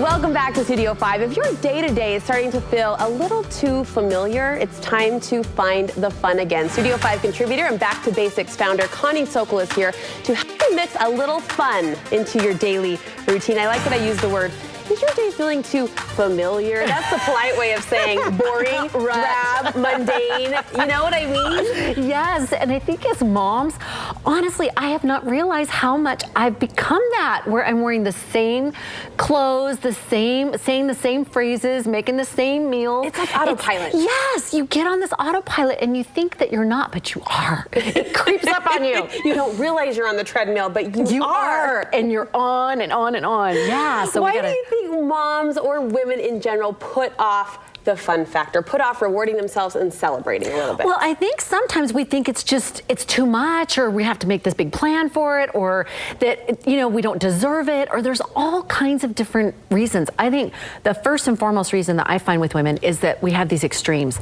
Welcome back to Studio 5. If your day-to-day is starting to feel a little too familiar, it's time to find the fun again. Studio 5 contributor and Back to Basics founder Connie Sokol is here to help you mix a little fun into your daily routine. I like that I use the word, is your day feeling too familiar? That's the polite way of saying boring, drab, mundane. You know what I mean? Yes, and I think as moms, honestly, I have not realized how much I've become that, where I'm wearing the same clothes, saying the same phrases, making the same meals. It's like autopilot. Yes, you get on this autopilot and you think that you're not, but you are. It creeps up on you. You don't realize you're on the treadmill, but you are. And you're on and on and on. Yeah, so Why do you think moms or women in general put off the fun factor, put off rewarding themselves and celebrating a little bit? Well, I think sometimes we think it's too much, or we have to make this big plan for it, or that, you know, we don't deserve it, or there's all kinds of different reasons. I think the first and foremost reason that I find with women is that we have these extremes.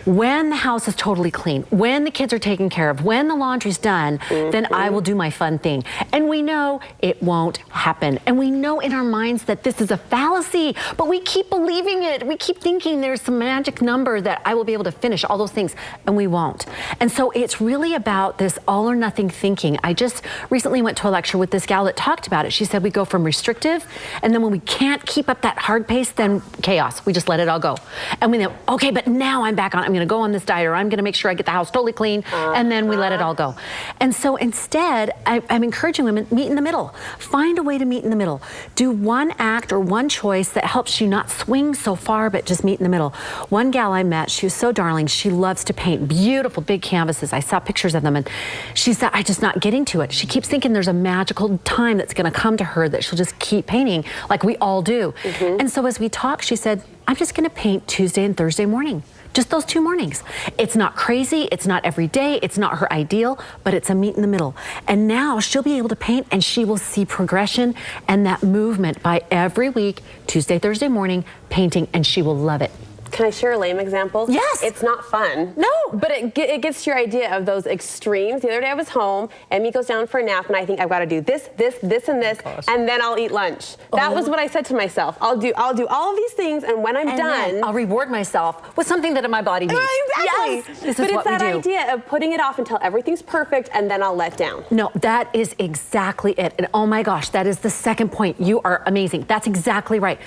When the house is totally clean, when the kids are taken care of, when the laundry's done, then I will do my fun thing. And we know it won't happen. And we know in our minds that this is a fallacy, but we keep believing it. We keep thinking there's some magic number that I will be able to finish all those things, and we won't. And so it's really about this all or nothing thinking. I just recently went to a lecture with this gal that talked about it. She said we go from restrictive, and then when we can't keep up that hard pace, then chaos. We just let it all go. And we think, okay, but now I'm back on, I'm gonna go on this diet, or I'm gonna make sure I get the house totally clean, and then we let it all go. And so instead, I'm encouraging women, meet in the middle. Find a way to meet in the middle. Do one act or one choice that helps you not swing so far, but just meet in the middle. One gal I met, she was so darling. She loves to paint beautiful big canvases. I saw pictures of them, and she said, I'm just not getting to it. She keeps thinking there's a magical time that's gonna come to her that she'll just keep painting like we all do. And so as we talked, she said, I'm just gonna paint Tuesday and Thursday morning. Just those 2 mornings. It's not crazy, it's not every day, it's not her ideal, but it's a meet in the middle. And now she'll be able to paint, and she will see progression and that movement by every week, Tuesday, Thursday morning, painting, and she will love it. Can I share a lame example? Yes. It's not fun. No. But it gets to your idea of those extremes. The other day I was home, Emmy goes down for a nap, and I think I've got to do this, and this, and then I'll eat lunch. That was what I said to myself. I'll do all of these things, and when I'm done, I'll reward myself with something that my body needs. Exactly. Yes. This but is it's what we that do. idea of putting it off until everything's perfect, and then I'll let down. No, that is exactly it. And oh my gosh, that is the second point. You are amazing. That's exactly right.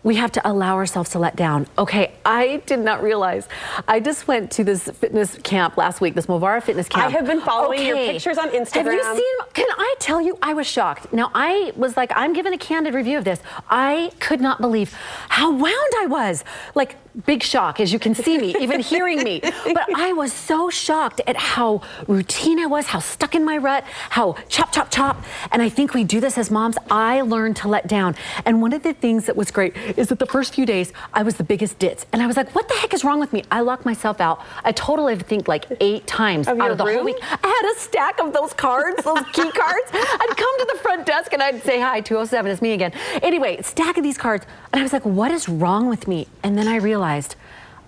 We have to allow ourselves to let down. Okay, I did not realize. I just went to this fitness camp last week, this Movara fitness camp. I have been following your pictures on Instagram. Have you seen them? Can I tell you, I was shocked. Now, I was like, I'm giving a candid review of this. I could not believe how wound I was. Like, big shock, as you can see me, even hearing me. But I was so shocked at how routine I was, how stuck in my rut, how chop, chop, chop. And I think we do this as moms. I learned to let down. And one of the things that was great is that the first few days, I was the biggest ditz. And I was like, what the heck is wrong with me? I locked myself out. I totally, I think, like 8 times out of the whole week. I had a stack of those cards, those key cards. I'd come to the front desk and I'd say, hi, 207, it's me again. Anyway, stack of these cards. And I was like, what is wrong with me? And then I realized,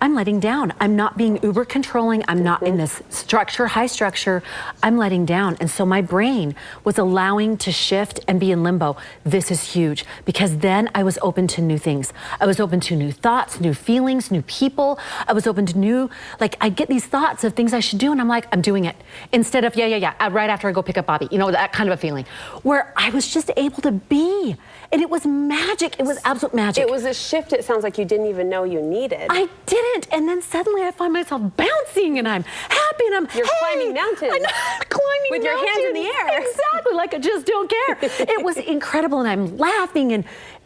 I'm letting down. I'm not being uber controlling. I'm not in this structure, high structure. I'm letting down. And so my brain was allowing to shift and be in limbo. This is huge, because then I was open to new things. I was open to new thoughts, new feelings, new people. I was open to new, like, I get these thoughts of things I should do, and I'm like, I'm doing it. Instead of, yeah, right after I go pick up Bobby. You know, that kind of a feeling. Where I was just able to be. And it was magic. It was absolute magic. It was a shift, it sounds like you didn't even know you needed. I didn't. And then suddenly I find myself bouncing, and I'm happy, and You're climbing mountains. I'm climbing with your hands in the air. Exactly, like I just don't care. It was incredible, and I'm laughing, and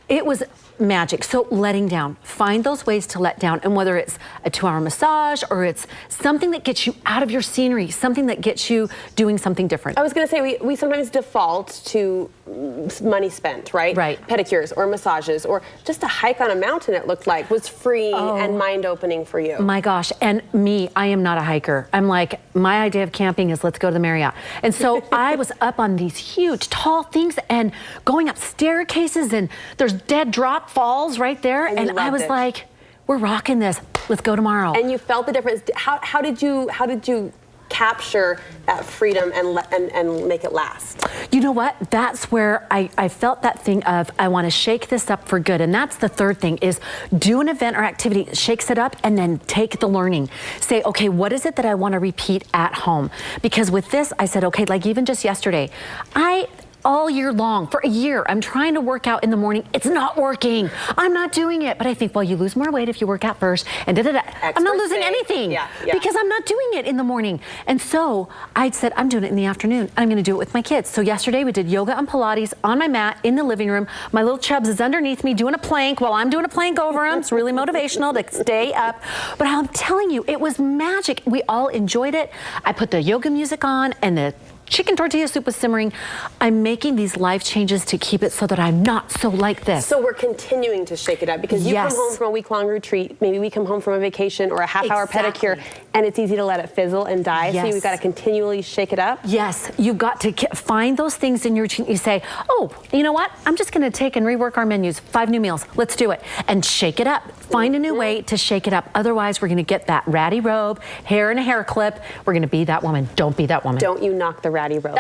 it was magic. So letting down, find those ways to let down. And whether it's a 2-hour massage, or it's something that gets you out of your scenery, something that gets you doing something different. I was gonna say, we sometimes default to money spent, right? Right. Pedicures or massages, or just a hike on a mountain, it looked like, was freeing and mind-opening for you. My gosh, and me, I am not a hiker. I'm like, my idea of camping is let's go to the Marriott. And so I was up on these huge, tall things and going up staircases, and there's dead drop falls right there. And I was like, we're rocking this. Let's go tomorrow. And you felt the difference. How did you capture that freedom and make it last? You know what? That's where I felt that thing of, I want to shake this up for good. And that's the third thing, is do an event or activity, shakes it up, and then take the learning. Say, okay, what is it that I want to repeat at home? Because with this, I said, okay, like even just yesterday, all year long, for a year, I'm trying to work out in the morning. It's not working. I'm not doing it. But I think, well, you lose more weight if you work out first. And da-da-da. I'm not losing anything because I'm not doing it in the morning. And so I said, I'm doing it in the afternoon. I'm going to do it with my kids. So yesterday we did yoga and Pilates on my mat in the living room. My little Chubbs is underneath me doing a plank while I'm doing a plank over him. It's really motivational to stay up. But I'm telling you, it was magic. We all enjoyed it. I put the yoga music on and the chicken tortilla soup was simmering. I'm making these life changes to keep it so that I'm not so like this. So we're continuing to shake it up because you come home from a week-long retreat, maybe we come home from a vacation or a half-hour pedicure, and it's easy to let it fizzle and die. So you've got to continually shake it up. Yes, you've got to find those things in your routine. You say, oh, you know what? I'm just going to take and rework our menus. 5 new meals. Let's do it. And shake it up. Find a new way to shake it up. Otherwise, we're going to get that ratty robe, hair in a hair clip. We're going to be that woman. Don't be that woman. Don't you knock the ratty robe.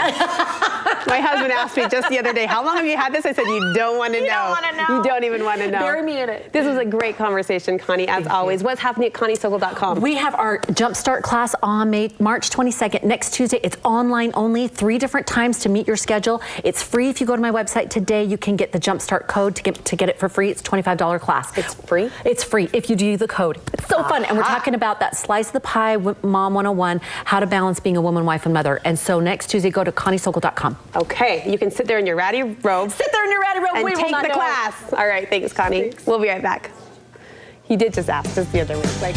My husband asked me just the other day, how long have you had this? I said, you don't want to know. You don't want to know. You don't even want to know. Bury me in it. This was a great conversation, Connie, as always. What's happening at ConnieSokol.com? We have our Jumpstart class on March 22nd, next Tuesday. It's online only, 3 different times to meet your schedule. It's free. If you go to my website today, you can get the Jumpstart code to get it for free. It's a $25 class. It's free? It's free if you do the code. It's so fun. And we're talking about that slice of the pie, Mom 101, how to balance being a woman, wife, and mother. And so next Tuesday, go to ConnieSokol.com. Okay, you can sit there in your ratty robe. Sit there in your ratty robe. And take the class. All right, thanks, Connie. We'll be right back. He did just ask us the other week, like,